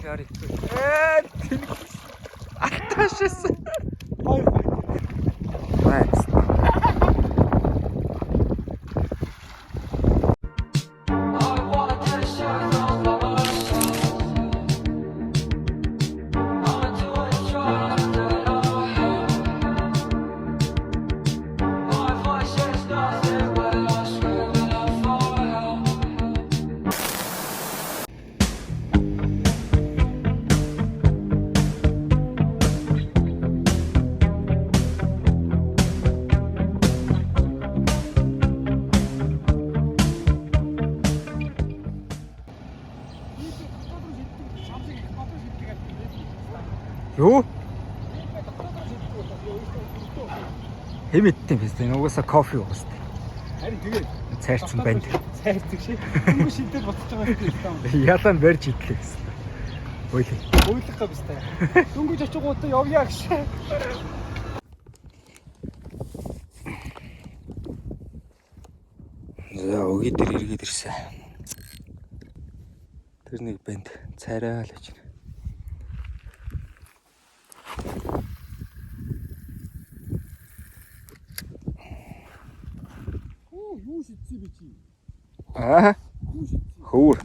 яри. Тэнэг. Алтаашсан. Хой. Найс. Юу? Хэмэдтэй биз дээ. Угаасаа кофе уустай. Харин тэгээд Цайрцсан банд. цайрдаг шээ. Хүмүүс шилдэл ботж байгаа юм. Ялан барьж идлээ гэсэн. Ойлээ. Ойлох гав өстэй. Дөнгөж очигуудаа явъя гэж. За өгийн дээр эргээд ирсэн. Тэр нэг банд цайраа л гэж. Юу шидсэн бэ чи? Аа? Хөвөр.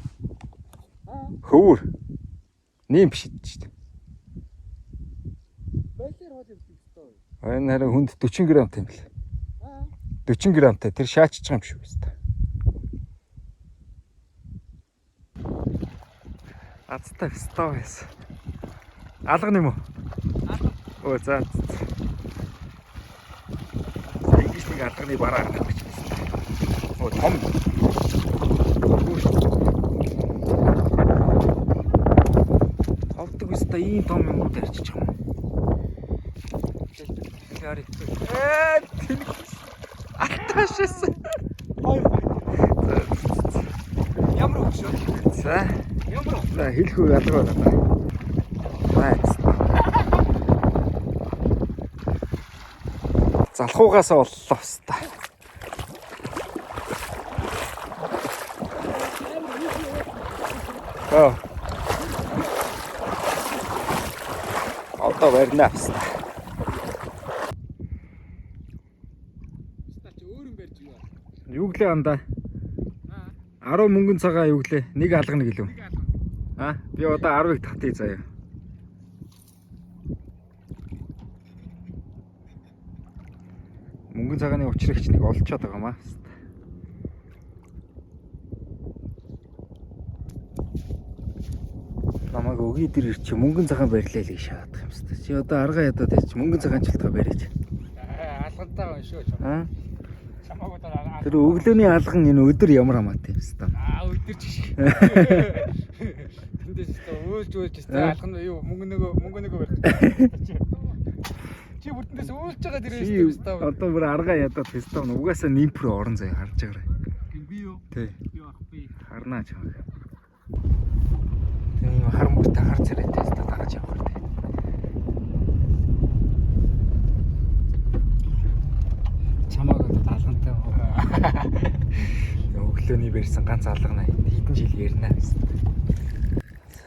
Хөвөр. Нэм биш шүү дээ. Байлэр хоол явдаг ёстой. Энэ харин хүнд 40 г юм л. 40 г-тай тэр шааччих юм шүү дээ. Азтай стоо байсан. Алган юм уу? Алга. Оо за. Саягч нэг алганы бараа гаргаж байна. Оо том. Товдог өстой ийм том юм уу тарьчих юм. Яри. Тэнэг. Алтаашсан. Хой. Ямар өгшөө? За. Ямар? За хэлхүү алга байна. Найс. Залхуугаасаа боллоо хэвээр. Одоо барьнаа хэвээр. Стач өөр юм барьж юу? Юу гэлээ андаа? 10 мөнгөн цагаан юу гэлээ? Нэг алгана гэлөө. Би одоо 10-ыг татъя заяа. Мөнгөн цагааны учрагч нэг олцоод байгаа маа. Намайг өгийн дээр ирчих мөнгөн цагаан барьлаа л гэж шаадах юм байна. Чи одоо арга ядаад ирчих мөнгөн цагаан жилтгаа барьж. Алгантай байна шүү. Чамаагүй дараа. Тэр өглөөний алган энэ өдөр ямар амаатай юм бэ? Өдөр жишг. Тэндээс өөлж алган юу мөнгө нөгөө барих. Чи бүрдээс өөлж байгаа дээрээс фестав. Одоо бүр арга ядаад фестав угаасаа нимпрөө орон заяа харж байгаарай. Би юу? Тий. Би Харнаа ч юм. Тэг юм хар мөртэй хар царайтай тест дагаж явах хэрэгтэй. чамааг одоо алгантай байгаа. Өглөөний барьсан ганц алгана хэдэн жил ярина гэсэн.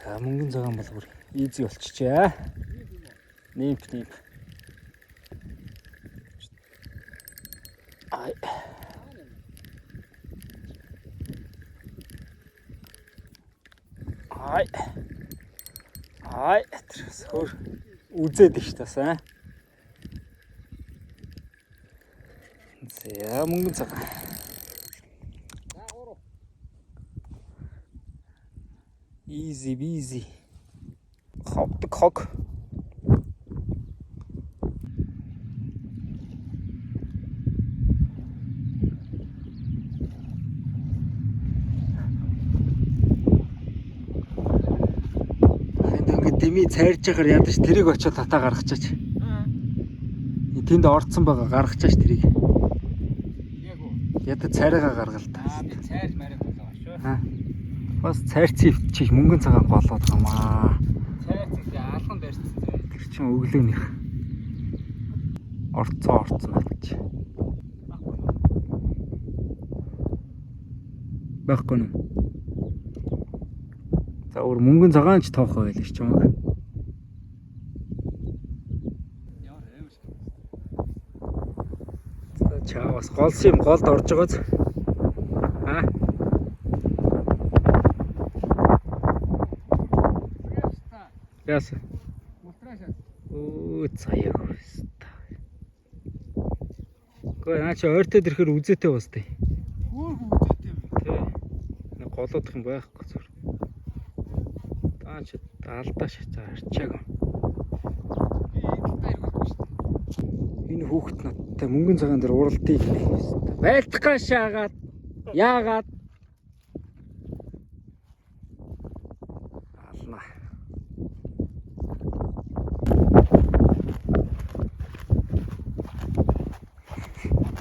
За мөнгөн цагаан бол бүр easy болчихжээ. Нимп. Ай. Тэр үзээд иш тасаа. За мөнгөн цагаан. Easy. Хог. Дими цайрж байгаа ядаж тэрийг очиод татаа гаргачаач. Тэнд орцсон байгаа гаргачаач тэрийг. Яг уу. Ядаж цайраагаа гаргал та. Би цайр мариг болоо шүү. Бас цайрцын өвчих мөнгөн цагаан голоод хамаа. Цайрцыг алган барьсан. Тэр чин өглөөнийх. Орцсон гэж. Баггүй нь. За За өөр мөнгөн цагаан ч тоохоо байлаа ч юм уу. За чаавас голс юм голд орж байгааз. Аа. Яс. Оо цаяа хөөс. Гэхдээ наа чи ойртоод ирэхээр үзээтэй бас тээ. Хөөх үзээтэй юм. Тий. Нэг голоодох юм байхгүй зүр. Таа чи алдаа шатаа арчааг. Би эдэлтэй ирэх шүү дээ. Энэ хүүхэд надтай мөнгөн цагаан дээр уралдыг нэ. Байлдах гашаагаад яагаад ална.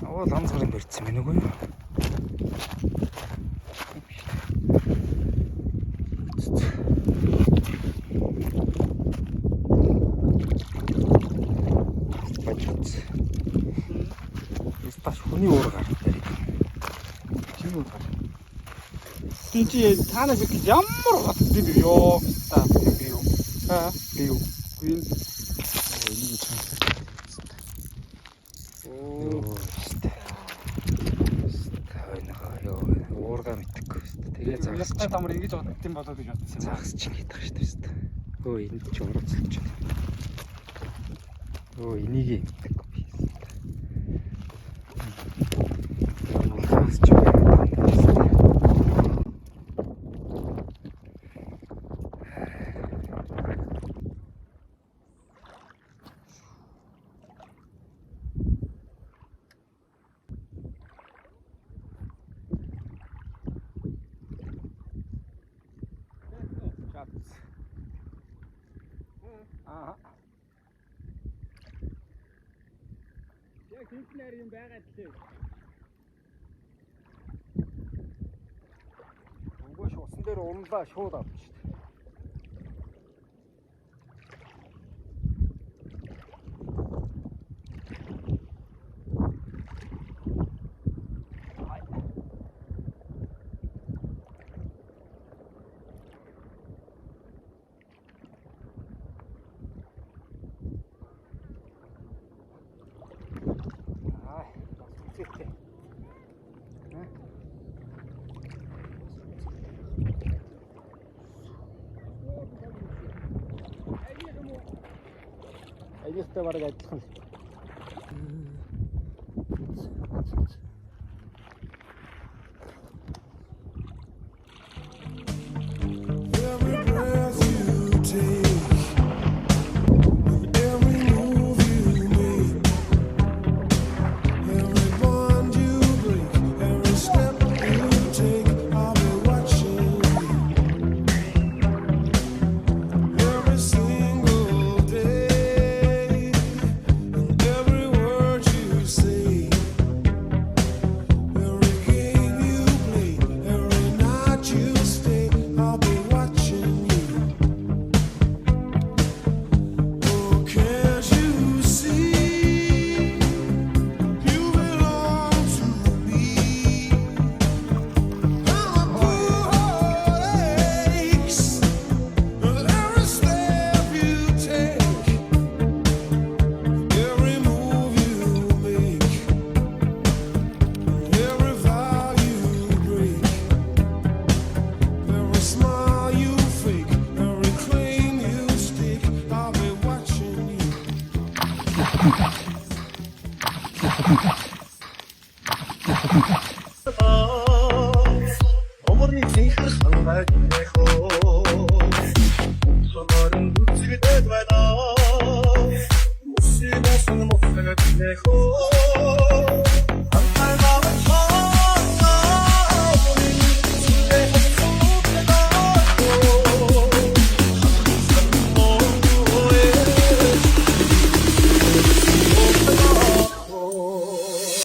Оо ламцгарын барьсан мэн үгүй юу? Сташ хүний уур гартай. Чи юу гар? Чи танаас их ямар гатдээ би ёо. Та би юу? Аа би юу? Гүн. Ой нэг чанга. Оо штэ. Ёо уурга мэдхгүй штэ. Тэгээ загас тамар ингэж бодсон юм болоо гэж бодсон. загас чинь хийдэг штэ. Өө энэ ч уралцлж байна. Өө энийг мэдхгүй. Аа. Яг хинтнэр юм байгаад лээ. Өнгөө шуусан дээр унлаа шууд авч шүү дээ. Айдихтай бараг адилхан. Оморны зинхэр хангай нөхөө сонорын үсгэдэд байна. Үсээ басан мохдаг нөхөө